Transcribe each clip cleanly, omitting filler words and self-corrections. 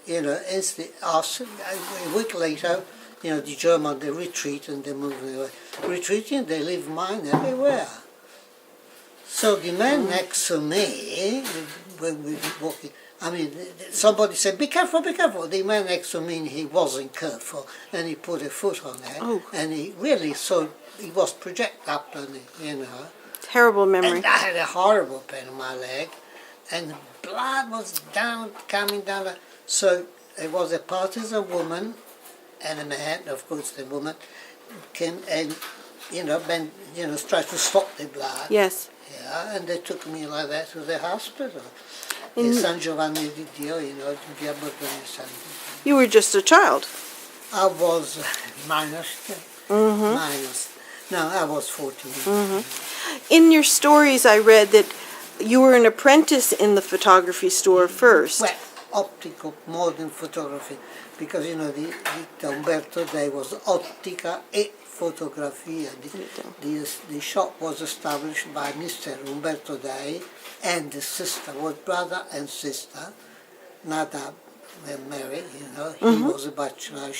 a week later, the German, they retreat and they move away. Retreating, they leave mine everywhere. So the man next to me, when we were walking, somebody said, be careful, be careful. The man next to me, he wasn't careful, and he put a foot on it, and he really, he was projected up, and Terrible memory. And I had a horrible pain in my leg, and the blood was coming down. So it was a partisan woman and a man, of course the woman came and, tried to stop the blood. Yes. Yeah, and they took me like that to the hospital. In San Giovanni di Dio, Via Borgogna San. You were just a child. I was minus. No, I was 14. In your stories, I read that you were an apprentice in the photography store first. Well, optical, modern photography, because the Umberto Dei was Ottica e Fotografia. The shop was established by Mr. Umberto Dei and the sister, was brother and sister, Nada married, He was a bachelor,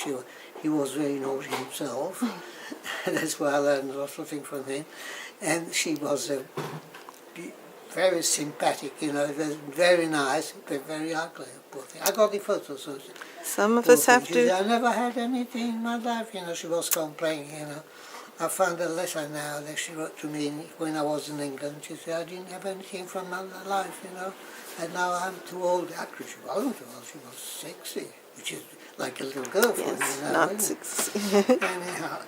he was very naughty himself. That's why I learned a lot of things from him. And she was very sympathetic, very nice, but very ugly, poor thing. I got the photos. Some of us have to. I never had anything in my life, she was complaining, I found a letter now that she wrote to me when I was in England. She said, I didn't have anything from my life, and now I'm too old. Actually, she wasn't too old, she was 60, which is like a little girl for me now. Not 60. Anyhow,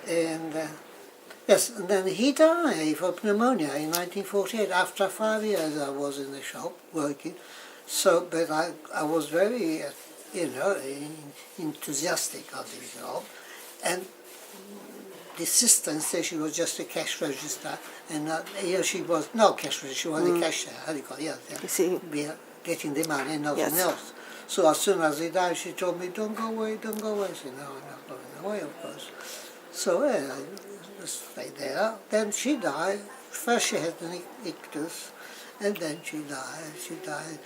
yes, and then he died of pneumonia in 1948. After 5 years I was in the shop working. So, but I was very, enthusiastic of the job. And the assistant said she was just a cash register. And she was, no cash register, she was a cashier, how do you call it? Yeah, getting the money and nothing else. So as soon as he died, she told me, don't go away, don't go away. I said, no, I'm not going away, of course. So I just stayed there. Then she died. First she had an ictus, and then she died. She died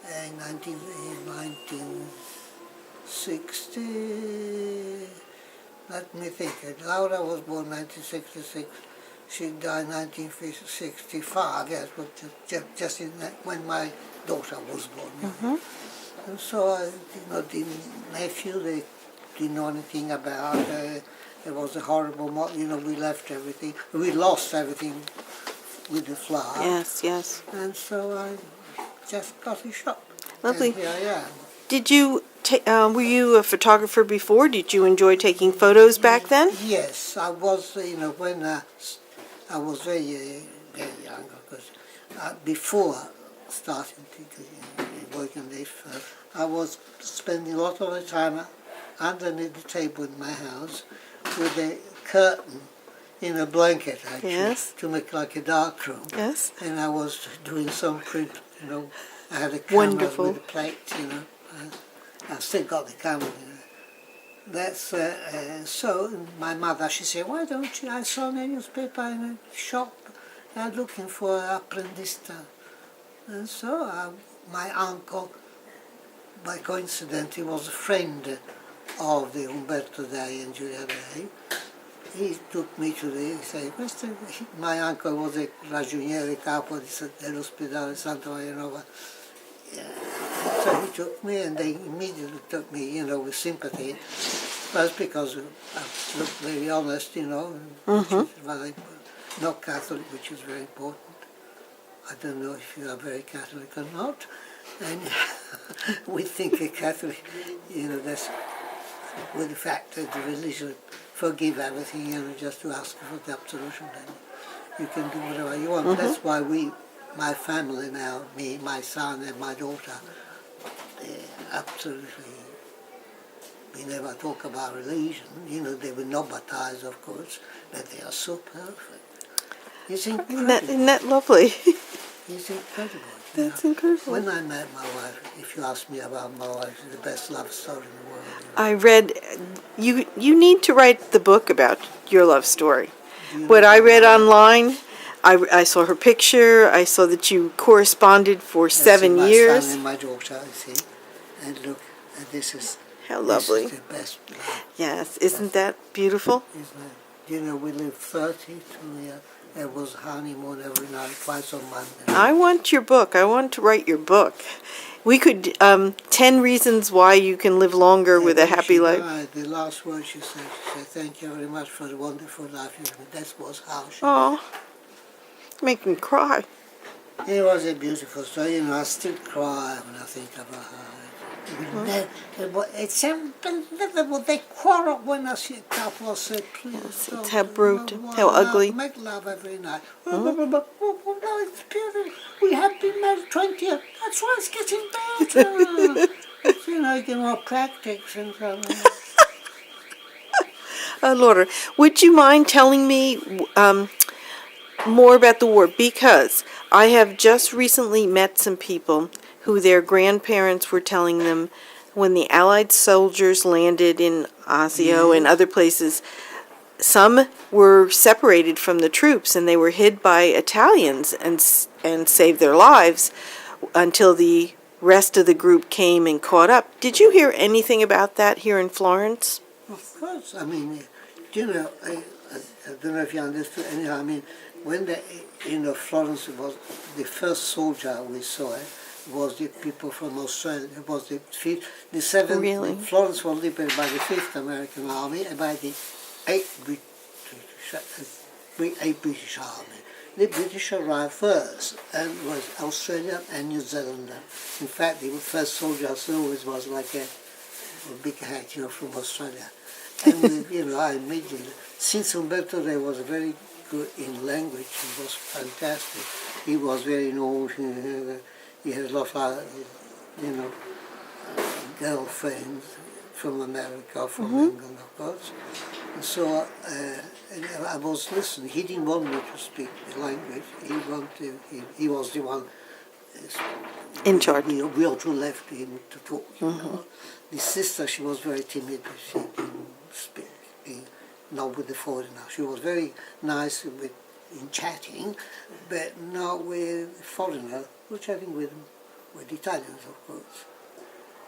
in 1960. Let me think. Laura was born 1966. She died 1965. Yes, but just when my daughter was born. And so, the nephew, they didn't know anything about it. It was a horrible, we left everything. We lost everything with the flood. Yes, yes. And so I just got a shop. Lovely. And here I am. Did you, were you a photographer before? Did you enjoy taking photos back then? Yes, I was, when I was very, very young, because before starting to work in this, I was spending a lot of the time underneath the table in my house with a curtain in a blanket, actually, to make like a dark room. Yes. And I was doing some print, I had a camera with a plate, I still got the camera. That's so. My mother, she said, "Why don't you?" I saw in a newspaper in a shop, they're looking for an apprendista. And so my uncle, by coincidence, he was a friend of the Umberto Dei and Giulia Dei. He took me to he said, my uncle was a ragioniere capo dell'ospedale Santa Maria Nova. So he took me, and they immediately took me, with sympathy. First because I looked very honest, which is very, not Catholic, which is very important. I don't know if you are very Catholic or not. And we think a Catholic, that's with the fact that the religion forgive everything, just to ask for the absolution, then you can do whatever you want. That's why my family now, me, my son and my daughter, absolutely, we never talk about religion. They were not baptized, of course, but they are so perfect. It's incredible. Isn't that lovely? It's incredible. That's incredible. When I met my wife, if you ask me about my wife, it's the best love story in the world. I read, you need to write the book about your love story. What I read online, I saw her picture, I saw that you corresponded for 7 years. My son and my daughter, you see. And look, And this is How lovely. This is the best life, Yes, isn't that beautiful? isn't it? You know, we lived 32 years. It was honeymoon every night, twice on Monday. I want your book. I want to write your book. We could, 10 reasons why you can live longer with a when happy she life. died, the last word she said, thank you very much for the wonderful life you lived. That was how she Oh, make me cry. It was a beautiful story. You know, I still cry when I think about her. It's unbelievable. They quarrel when I see a couple of say, please. Yes, don't, it's how brute, how ugly. Make love every night. Oh, no, it's beautiful. We have been married 20 years. That's why it's getting better. It's, you know, getting more practice and so on. Laura, would you mind telling me more about the war? Because I have just recently met some people who their grandparents were telling them when the Allied soldiers landed in Osio and other places, some were separated from the troops and they were hid by Italians and saved their lives until the rest of the group came and caught up. Did you hear anything about that here in Florence? Of course. I mean, you know, I don't know if you understood anyhow. I mean, when Florence was the first soldier we saw was the people from Australia. It was the seventh. Really? Florence was liberated by the 5th American Army and by the 8th British Army. The British arrived first and was Australia and New Zealand. In fact, the first soldier I saw was like a big hat, you know, from Australia. And you know, I immediately, since Umberto Re was very good in language, he was fantastic. He was very known. He had a lot of, girlfriends from America, from England, of course. And so I was listening. He didn't want me to speak the language. He was the one In charge. We all two left him to talk. You know. The sister, she was very timid. She didn't speak. Not with the foreigner. She was very nice in chatting, but not with foreigner. We were chatting with Italians, of course.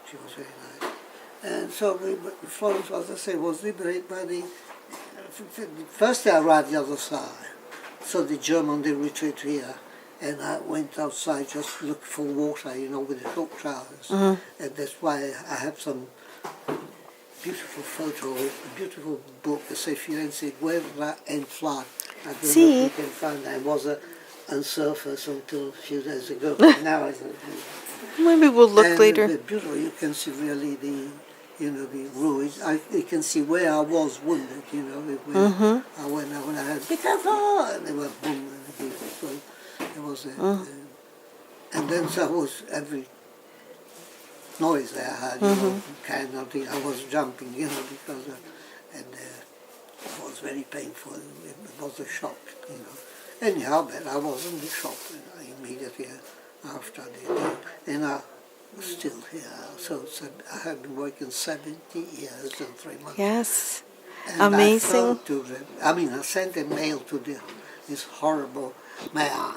She was very nice. And so Florence, as I say, was liberated by the... First they arrived the other side. So the German, they retreated here. And I went outside just to look for water, you know, with the short trousers. And that's why I have some beautiful photo, a beautiful book, the Firenze Guerra and Flood. I don't know if you can find that. It was unsurfaced until a few days ago. Now it's Maybe we'll look later. Beautiful. You can see really the ruins. You can see where I was wounded, you know, when I had, be careful! And they were boom, so it was and then so I was every noise that I had, you know, kind of thing. I was jumping, you know, because it was very painful. It was a shock, you know. Anyhow, but I was in the shop immediately after the and I was still here. So I have been working 70 years and 3 months. Yes, And amazing. I sent a mail to this horrible mayor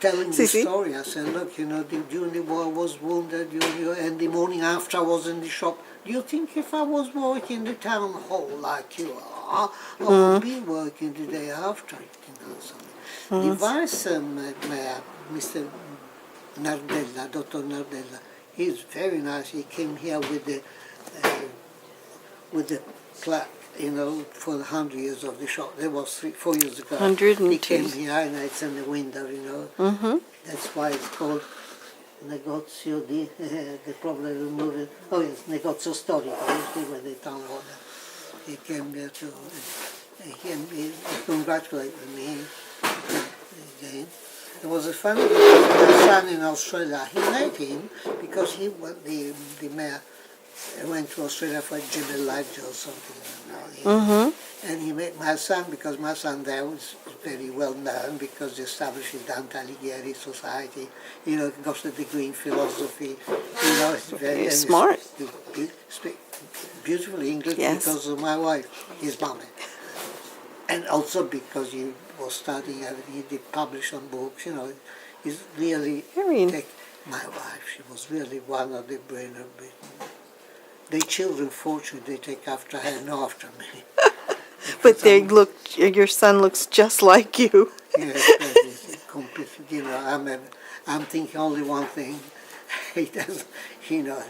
telling the story. I said, look, you know, during the war I was wounded, and the morning after I was in the shop. Do you think if I was working in the town hall like you are, I would be working the day after? You know, something. The vice mayor, Mr. Nardella, Dr. Nardella, he's very nice. He came here with the plaque, you know, for the 100 years of the shop. That was 4 years ago. 102. He came here and it's in the window, you know. That's why it's called negozio di the problem removed. Oh yes, negozio storico. Where they town hall. He came here to he congratulated me again. There was a funny son in Australia. He met him because he went the mayor went to Australia for Jimmy Lodge or something. You know, and he met my son because my son there was very well known because he established the Dante Alighieri Society. You know, got a degree in philosophy. You know, it's very smart. Speak beautiful English because of my wife, his mom, and also because he was studying everything. He did publish some books. You know, he's really My wife, she was really one of the brain of Britain. The children, fortunately, they take after her and after me. But your son looks just like you. Yes, that is completely, you know, I'm thinking only one thing. He doesn't, you know,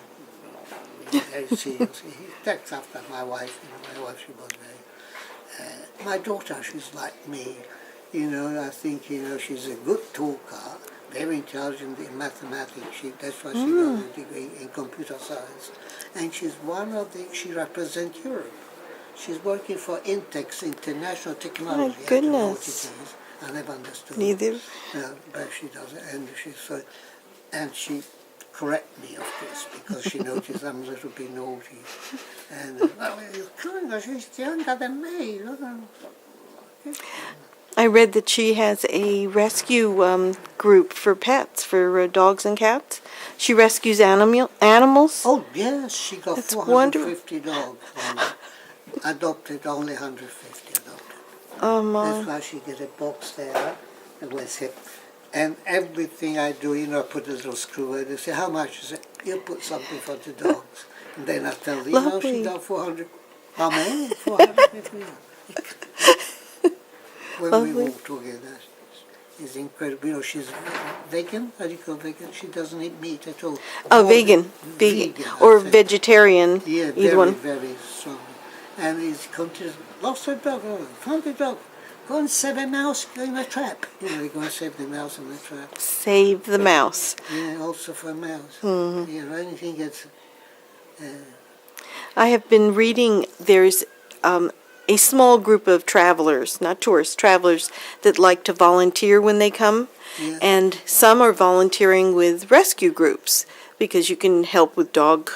he's very serious. He takes after my wife, you know, my wife, she was very, my daughter, she's like me, you know, I think, you know, she's a good talker, very intelligent in mathematics. That's why she got a degree in computer science. And she's she represents Europe. She's working for Intex, International Technology. My goodness. I never understood. Neither. But she doesn't, and she correct me, of course, because she noticed I'm a little bit naughty. And well, you're kind of, she's younger than me. I read that she has a rescue group for pets, for dogs and cats. She rescues animals. Oh yes, she got That's 450 dogs. Adopted only 150 adopted. Oh my. That's why she get a box there with it. And everything I do, you know, I put a little screw in. They say, how much is it? You put something for the dogs. And then I tell them, you know, she got 400. How many? 450. When we walk together, it's incredible. You know, she's vegan. How do you call vegan? She doesn't eat meat at all. Oh, vegan. Or vegetarian. Yeah, very strong. And he's continues, lost a dog, found a dog. Go and save a mouse in a trap. You know, you go and save the mouse in the trap. Save the mouse. Yeah, also for a mouse. Mm-hmm. You know, anything gets... I have been reading, there's a small group of travelers, not tourists, travelers that like to volunteer when they come. Yeah. And some are volunteering with rescue groups because you can help with dog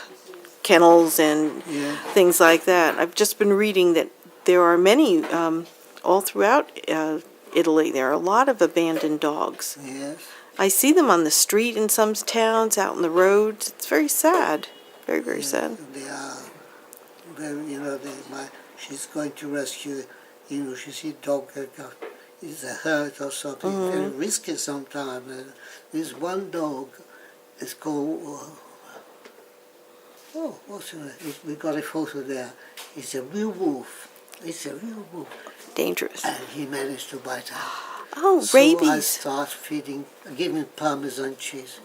kennels and things like that. I've just been reading that there are many, all throughout Italy, there are a lot of abandoned dogs. Yes. I see them on the street in some towns, out in the roads. It's very sad. Very, very sad. They are very, you know, she's going to rescue, you know, she see dog that is a hurt or something, very risky sometimes. There's one dog, it's called, what's it? We got a photo there. It's a real wolf. It's a real wolf. Dangerous. And he managed to bite her. Oh, so rabies. I start giving Parmesan cheese.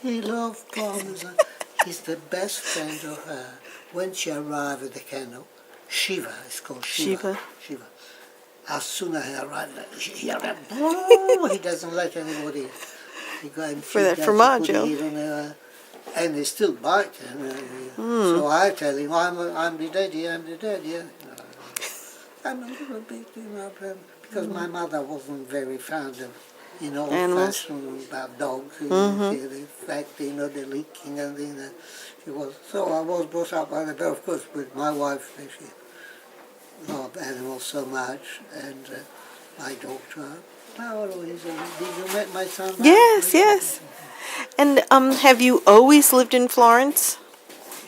He loves Parmesan. He's the best friend of her. When she arrived at the kennel, Shiva, it's called Shiva. Shiva. As soon as he arrived, he doesn't let anybody. He go and for that formaggio. And they still bite. So I tell him, I'm the daddy. I'm a little bit, you know, because my mother wasn't very fond of, you know, old-fashioned about dogs. The fact, you know, the licking and things. So I was brought up by but of course, with my wife, she loved animals so much, and my daughter. Did you meet my son? Yes, yes. And have you always lived in Florence?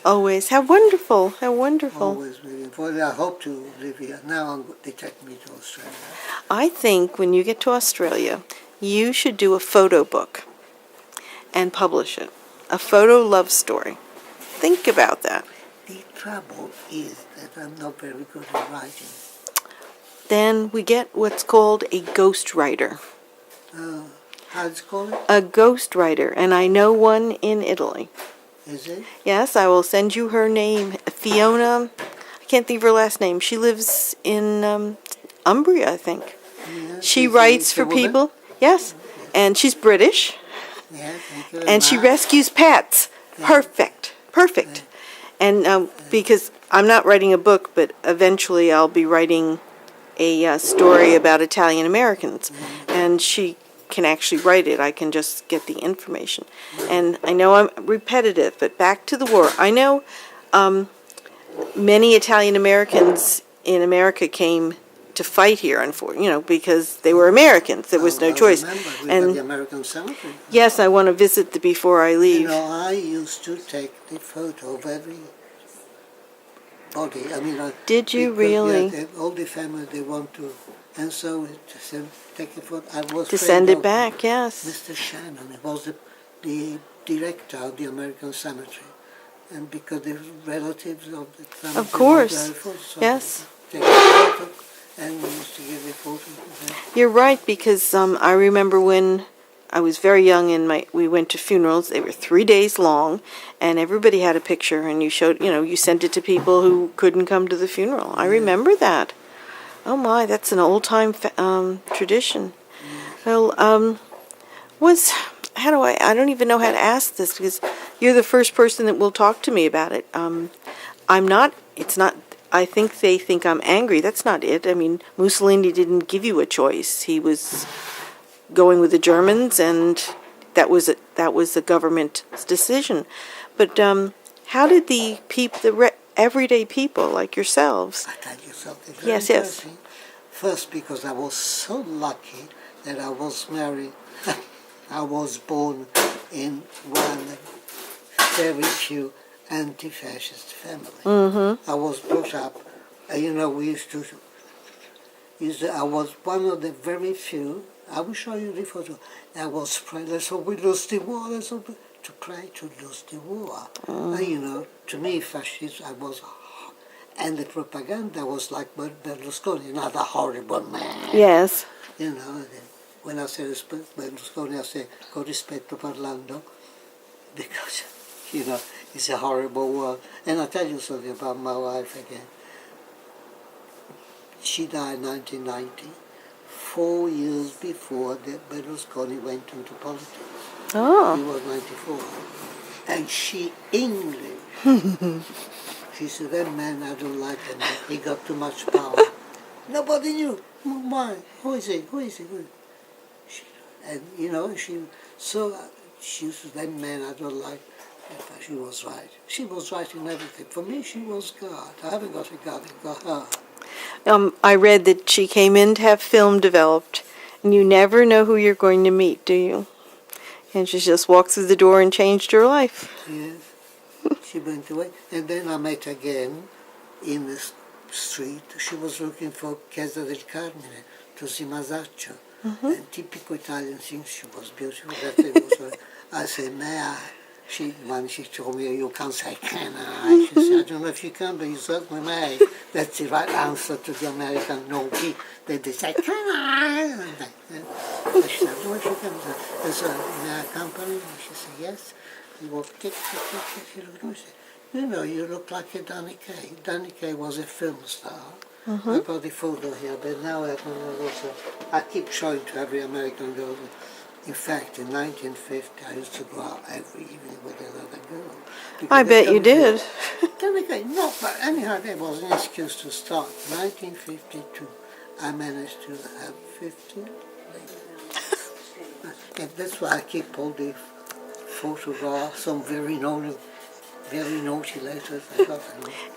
Always. How wonderful. How wonderful. Always living in Florence. I hope to live here. Now they take me to Australia. I think when you get to Australia, you should do a photo book and publish it. A photo love story. Think about that. The trouble is that I'm not very good at writing. Then we get what's called a ghostwriter. How's it called? A ghostwriter, and I know one in Italy. Is it? Yes, I will send you her name. Fiona, I can't think of her last name. She lives in Umbria, I think. Yeah, she writes for people. Yes, and she's British. Yeah, thank you. And she rescues pets. Yeah. Perfect. And because I'm not writing a book, but eventually I'll be writing a story about Italian Americans, and she can actually write it. I can just get the information. And I know I'm repetitive, but back to the war. I know many Italian Americans in America came to fight here, because they were Americans. There was no choice. And the American cemetery. Yes, I want to visit before I leave. You know, I used to take the photo of every body. Did you really? Yeah, all the family, they want to, and so take it for. I was to send it back. Yes. Mr. Shannon. It was the director of the American Cemetery. And because the relatives of the family, Of course. Yes. Take a photo, and we used to give the photo. You're right, because I remember when I was very young and we went to funerals. They were 3 days long, and everybody had a picture, and you showed, you sent it to people who couldn't come to the funeral. I remember that. Oh my, that's an old-time tradition. Well, I don't even know how to ask this, because you're the first person that will talk to me about it. I think they think I'm angry. That's not it. I mean, Mussolini didn't give you a choice. He was going with the Germans, and that was the government's decision. But how did the everyday people like yourselves? I tell you something very Yes. interesting. First, because I was so lucky that I was married. I was born in one very few anti-fascist family. I was brought up, I was one of the very few, I will show you the photo, I was praying, let's hope we lose the war, let's hope to pray to lose the war. And, to me, fascism, and the propaganda was like Berlusconi, another horrible man. Yes. When I say Berlusconi, I say con rispetto parlando, because, it's a horrible world. And I'll tell you something about my wife again. She died in 1990, 4 years before that Berlusconi went into politics. Oh. He was 94. And she English. She said, that man, I don't like him. He got too much power. Nobody knew. Why? Who is he? Who is he? And, she said, that man, I don't like. She was right. She was right in everything. For me, she was God. I haven't got a God, I got her. I read that she came in to have film developed, and you never know who you're going to meet, do you? And she just walked through the door and changed her life. Yes. She went away. And then I met again in the street. She was looking for Chiesa del Carmine, to see Masaccio. And typical Italian thing, she was beautiful. I said, may I? When she told me, you can't say, can I? She said, I don't know if you can, but you certainly may. That's the right answer to the American no. They say, can I? And she said, no, if you can. So, may I accompany? And she said, yes. He walked, tick. She looked at me and said, you look like a Danny Kaye. Danny Kaye was a film star. I've got the photo here, but now I don't know also. I keep showing to every American girl. In fact, in 1950, I used to go out every evening with another girl. I bet you did. No, but anyhow, there was an excuse to start. 1952, I managed to have 15 ladies. And that's why I keep all the photographs, some very naughty letters I got.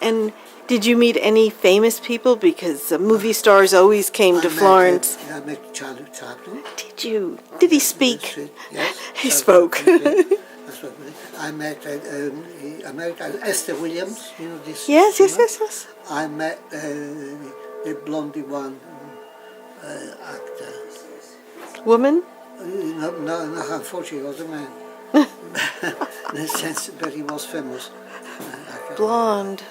And did you meet any famous people? Because movie stars always came to Florence. I met Charlie Chaplin. Did you? Did he speak? Yes. He spoke. I met American Esther Williams, this. Yes. I met the blondie one actor. Woman? No, unfortunately, he was a man. In a sense, but he was famous. Blonde.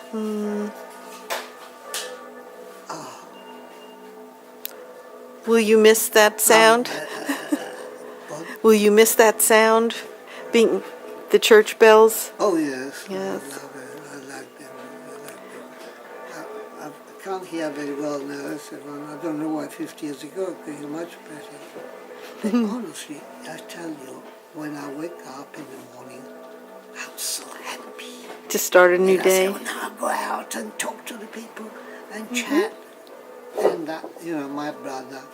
Will you miss that sound? Will you miss that sound? Being the church bells? Oh, yes. Yes. I like them. I can't hear very well now. I don't know why 50 years ago I could hear much better. But honestly, I tell you, when I wake up in the morning, I'm so happy. To start a new day? I say, now I go out and talk to the people and chat. And my brother, I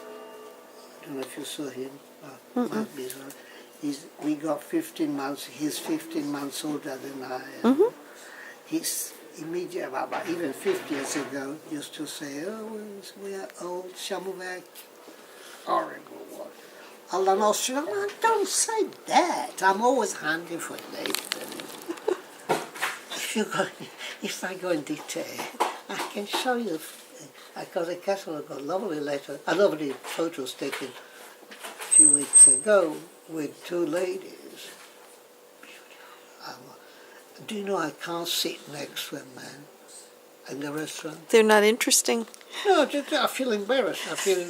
don't know if you saw him, might be so. We got 15 months, he's 15 months older than I. He's immediately, even 50 years ago, used to say, we are old, siamo vecchi. Horrible word. Alla nostra, don't say that. I'm always handy for later. If I go in detail, I can show you. I got a catalogue of lovely photos taken a few weeks ago with two ladies. Do you know I can't sit next to a man in the restaurant? They're not interesting. No, I feel embarrassed. I feel...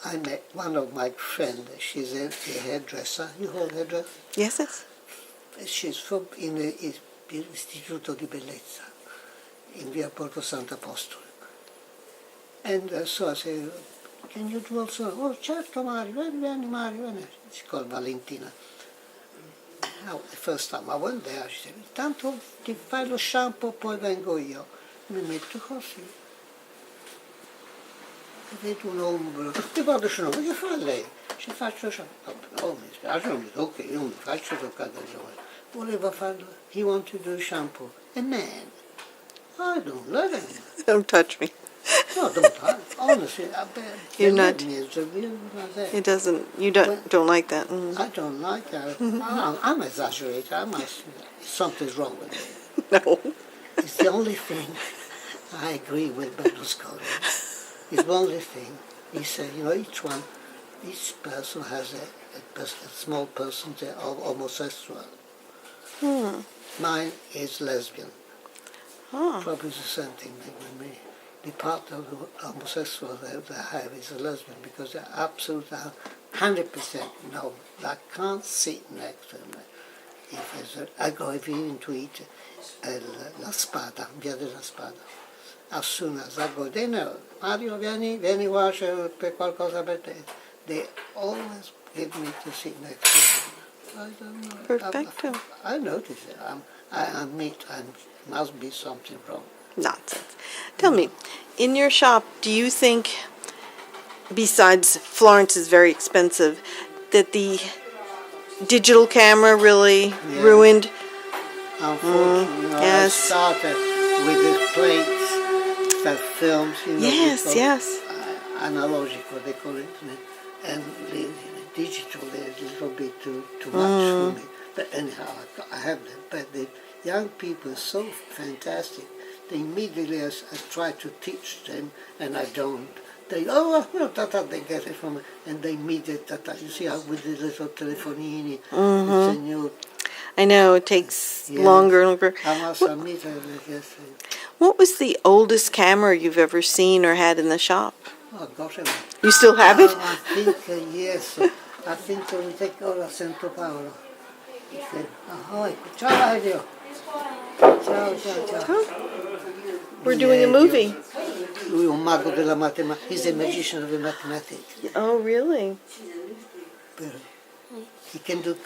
I met one of my friends. She's a hairdresser. You hold hairdresser? Yes, yes. She's from in l'Istituto di Bellezza in via Porto Sant'Apostolo. And so I said, can you do also? Oh, certo, Mario, vieni, Mario, vieni. She called Valentina. Now, the first time I went there, she said, tanto ti fai lo shampoo, poi vengo io. Mi metto così. Vedo un ombro. Ti guardo se no, che fa lei? Ci faccio shampoo. No, mi spiace, non mi tocca, io non mi faccio toccare da giovane. Voleva farlo. He wanted to do shampoo. A man. I don't let him. Don't touch me. No, don't touch. Honestly, You're not. It It doesn't. You don't like that. Mm. I don't like that. I'm exaggerating. Something's wrong with me. No. It's the only thing I agree with Berlusconi. It's the only thing. He said, you know, each person has a small percentage of homosexual. Mine is lesbian. Probably the same thing with me. The part of the homosexual that I have is a lesbian because they're absolutely 100% no. I can't sit next to them. I go even to eat La Spada, Via della Spada. As soon as I go, they know, Mario, vieni qua, per qualcosa per te. They always give me to sit next to them. I don't know. Perfecto. I notice it. I must be something wrong. Nonsense. Tell me, in your shop, do you think, besides Florence is very expensive, that the digital camera really ruined? Unfortunately, I started with the plates that films, Yes. Analogic, what they call it, and the digital is a little bit too much for me. But anyhow, I have them. But the young people are so fantastic. They immediately, I try to teach them, and I don't. They, they get it from me, and they immediately, you see how with the little telefonini, it's a new... I know, it takes longer and longer. I must admit, I guess. What was the oldest camera you've ever seen or had in the shop? Oh, gosh, You still have it? I think, yes. I think we take ora sento Paolo. Ahoy, ciao Mario. Ciao. We're doing a movie. Lui è un mago della matematica. He's a magician of the mathematics. Oh, really? He can do